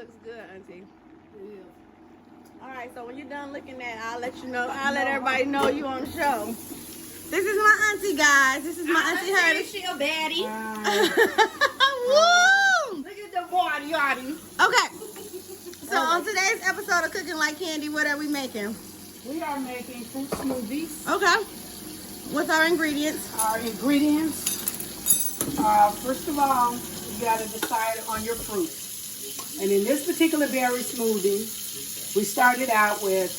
looks good, Auntie. Yeah. All right, so when you're done looking at it, I'll let you know. I'll let everybody know you on the show. This is my auntie, guys. This is my auntie Hurdy. She a baddie. Woo! Look at the body, yachty. Okay. So on today's episode of Cooking Like Candy, what are we making? We are making fruit smoothies. Okay. What's our ingredients? Our ingredients, first of all, you got to decide on your fruit. And in this particular berry smoothie, we started out with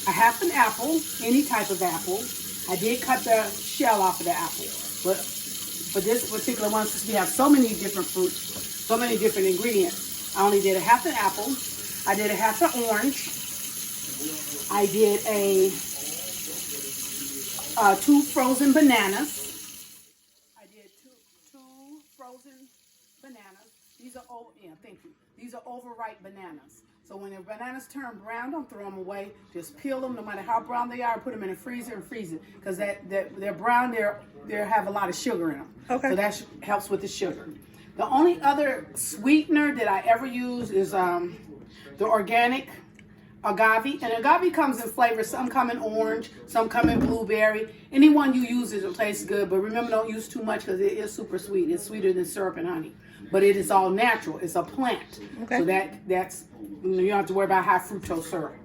a half an apple, any type of apple. I did cut the shell off of the apple. But for this particular one, since we have so many different fruits, so many different ingredients, I only did a half an apple. I did a half an orange. I did two frozen bananas. I did two frozen bananas. These are These are overripe bananas. So when the bananas turn brown, don't throw them away. Just peel them, no matter how brown they are. Put them in the freezer and freeze it, because they're brown. They have a lot of sugar in them. Okay. So that helps with the sugar. The only other sweetener that I ever use is the organic agave. And agave comes in flavors. Some come in orange, some come in blueberry. Any one you use it tastes good, but remember, don't use too much because it is super sweet. It's sweeter than syrup and honey. But it is all natural. It's a plant. Okay. So that's you don't have to worry about high fructose syrup.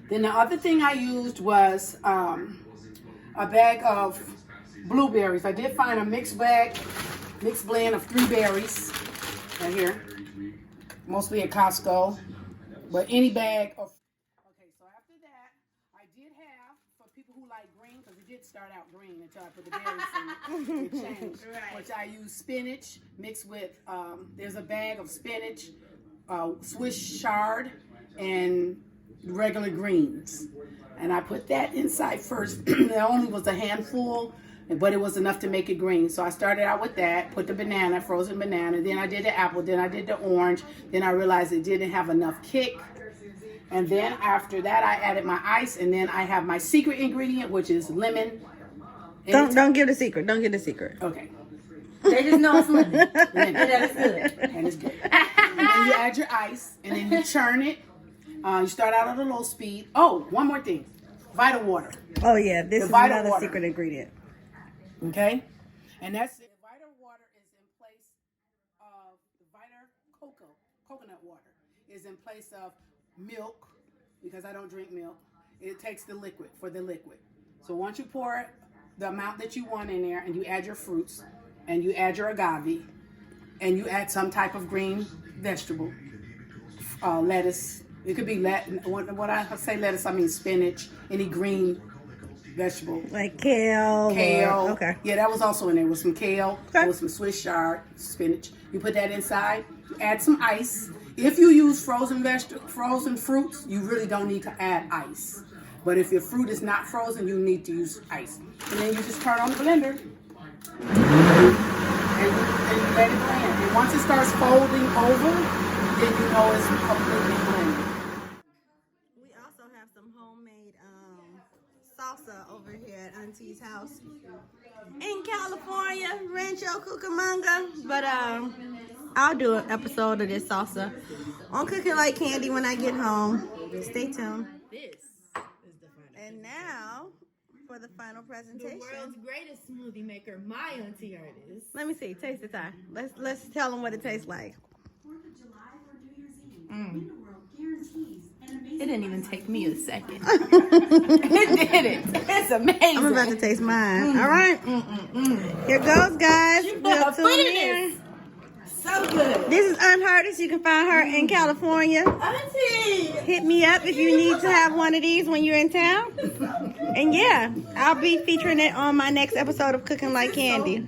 Then the other thing I used was a bag of blueberries. I did find a mixed blend of 3 berries right here. Mostly at Costco. But any bag of... Okay, so after that, I did have, for people who like green, because it did start out green until I put the berries in it, it changed. Right. Which I use spinach mixed with, there's a bag of spinach, Swiss chard, and regular greens. And I put that inside first. There only was a handful, but it was enough to make it green. So I started out with that, put the banana, frozen banana, then I did the apple, then I did the orange, then I realized it didn't have enough kick. And then after that, I added my ice, and then I have my secret ingredient, which is lemon. Don't give the secret. Don't give the secret. Okay. They just know it's lemon. That's good. And it's good. And then you add your ice, and then you churn it. You start out at a low speed. Oh, one more thing. Vital water. Oh, yeah. This is another secret ingredient. Okay? And that's it. The Vital water is in place of the Vital coconut water is in place of milk, because I don't drink milk. It takes the liquid for the liquid. So once you pour the amount that you want in there, and you add your fruits, and you add your agave, and you add some type of green vegetable, lettuce. It could be when I say lettuce, I mean spinach, any green vegetable. Like kale. Okay. Yeah, that was also in there with some kale, with some Swiss chard, spinach. You put that inside, add some ice. If you use frozen fruits, you really don't need to add ice. But if your fruit is not frozen, you need to use ice. And then you just turn on the blender. And you let it blend. And once it starts folding over, then you know it's completely blended. We also have some homemade salsa over here at Auntie's house in California, Rancho Cucamonga. But I'll do an episode of this salsa on Cooking Like Candy when I get home. Stay tuned. This is the final. And now for the final presentation. The world's greatest smoothie maker, my Auntie Hurdy. Let me see. Taste the time. Let's tell them what it tastes like. It didn't even take me a second. It didn't. It's amazing. I'm about to taste mine. All right. Here goes, guys. We'll tune in. So good. This is Aunt Hurdy. You can find her in California. Auntie! Hit me up if you need to have one of these when you're in town. And yeah, I'll be featuring it on my next episode of Cooking Like Candy.